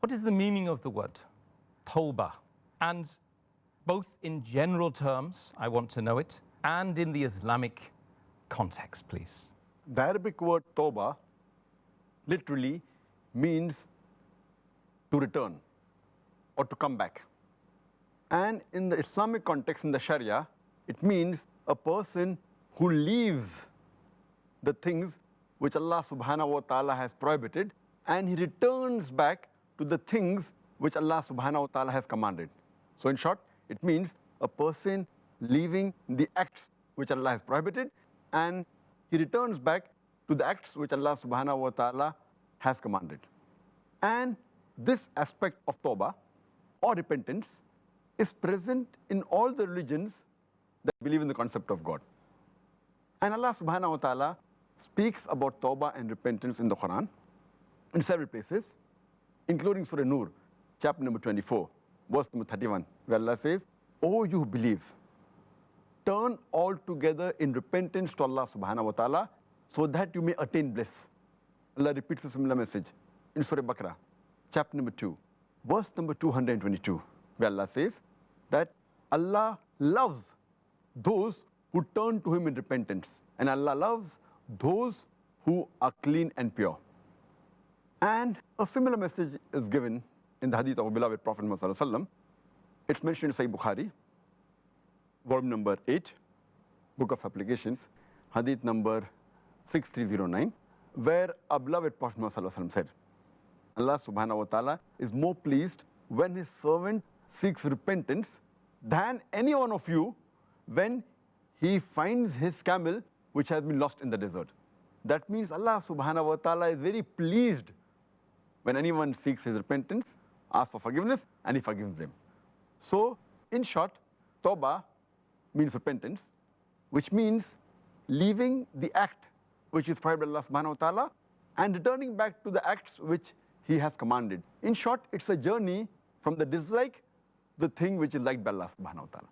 What is the meaning of the word tawbah? And both in general terms, I want to know it, and in the Islamic context, please. The Arabic word tawbah literally means to return or to come back. And in the Islamic context, in the Sharia, it means a person who leaves the things which Allah subhanahu wa ta'ala has prohibited, and he returns back to the things which Allah subhanahu wa ta'ala has commanded. So in short, it means a person leaving the acts which Allah has prohibited, and he returns back to the acts which Allah subhanahu wa ta'ala has commanded. And this aspect of tawbah or repentance is present in all the religions that believe in the concept of God. And Allah subhanahu wa ta'ala speaks about tawbah and repentance in the Quran in several places, including Surah Nur, chapter number 24, verse number 31, where Allah says, "O you who believe, turn all together in repentance to Allah subhanahu wa ta'ala so that you may attain bliss." Allah repeats a similar message in Surah Baqarah, chapter number 2, verse number 222, where Allah says that Allah loves those who turn to Him in repentance, and Allah loves those who are clean and pure. And a similar message is given in the hadith of our beloved Prophet Muhammad sallallahu alaihi wasallam. It's mentioned in Sahih Bukhari, volume number 8, Book of Applications, hadith number 6309, where our beloved Prophet Muhammad sallallahu alaihi wasallam said, Allah subhanahu wa ta'ala is more pleased when His servant seeks repentance than any one of you when he finds his camel which has been lost in the desert. That means Allah subhanahu wa ta'ala is very pleased when anyone seeks his repentance, asks for forgiveness, and He forgives them. So, in short, tawbah means repentance, which means leaving the act which is prohibited by Allah subhanahu wa ta'ala and returning back to the acts which He has commanded. In short, it's a journey from the dislike to the thing which is liked by Allah subhanahu wa ta'ala.